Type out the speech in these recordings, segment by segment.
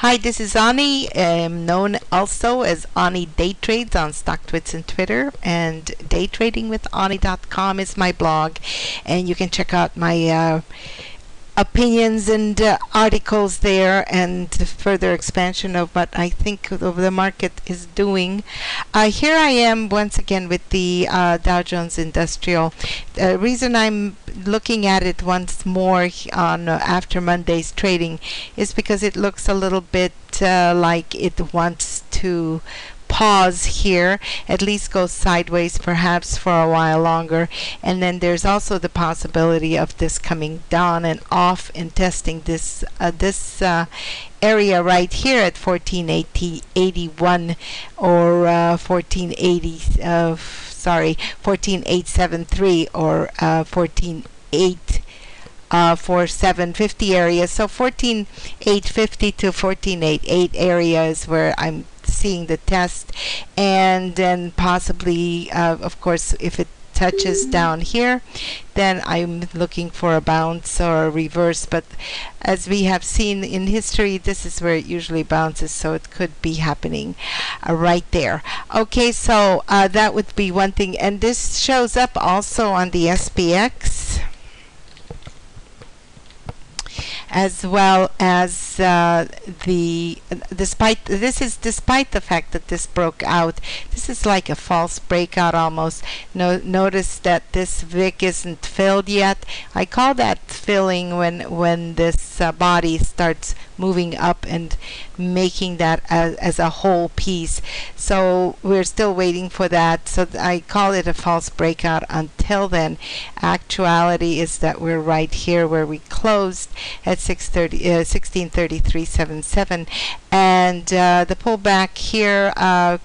Hi, this is Ani, known also as Ani Day Trades on StockTwits and Twitter, and daytradingwithani.com is my blog, and you can check out my opinions and articles there and further expansion of what I think of the market is doing. Here I am once again with the Dow Jones Industrial. The reason I'm looking at it once more on after Monday's trading is because it looks a little bit like it wants to pause here, at least go sideways perhaps for a while longer, and then there's also the possibility of this coming down and off and testing this area right here at 1481 or 14873 or 148 for 750 areas. So 14850 to 14880 area is where I'm seeing the test, and then possibly of course if it touches down here, then I'm looking for a bounce or a reverse, but as we have seen in history, this is where it usually bounces, so it could be happening right there. Okay, so that would be one thing, and this shows up also on the SPX, as well as despite the fact that this broke out. This is like a false breakout almost. Notice that this VIX isn't filled yet. I call that filling when this body starts moving up and making that as a whole piece. So we're still waiting for that. So I call it a false breakout. Until then, actuality is that we're right here where we closed at 1633.77, and the pullback here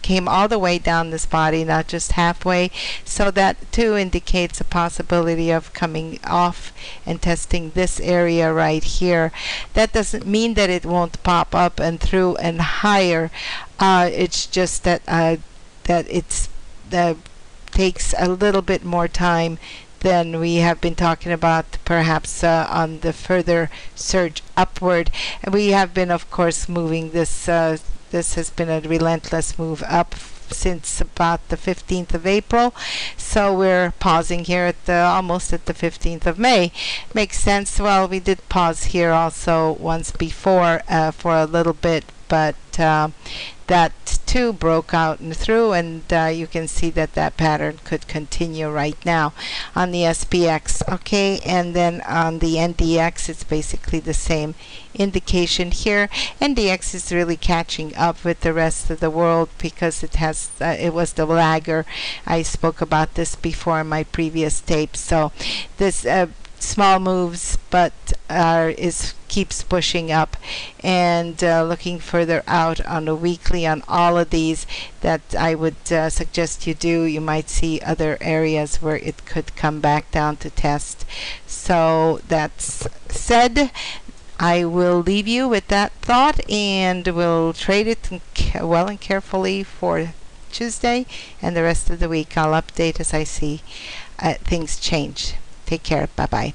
came all the way down this body, not just halfway. So that too indicates a possibility of coming off and testing this area right here. That doesn't mean that it won't pop up and through and higher. It's just that it's takes a little bit more time than we have been talking about, perhaps on the further surge upward. And we have been, of course, moving this. This has been a relentless move up since about the 15th of April. So we're pausing here at almost at the 15th of May. Makes sense. Well, we did pause here also once before for a little bit, but that too broke out and through, and you can see that pattern could continue right now on the SPX. Okay, and then on the NDX, it's basically the same indication here. NDX is really catching up with the rest of the world because it has it was the lagger. I spoke about this before in my previous tape. So this small moves, but keeps pushing up, and looking further out on the weekly on all of these that I would suggest you do. You might see other areas where it could come back down to test. So that's said, I will leave you with that thought, and we'll trade it well and carefully for Tuesday and the rest of the week. I'll update as I see things change. Take care. Bye-bye.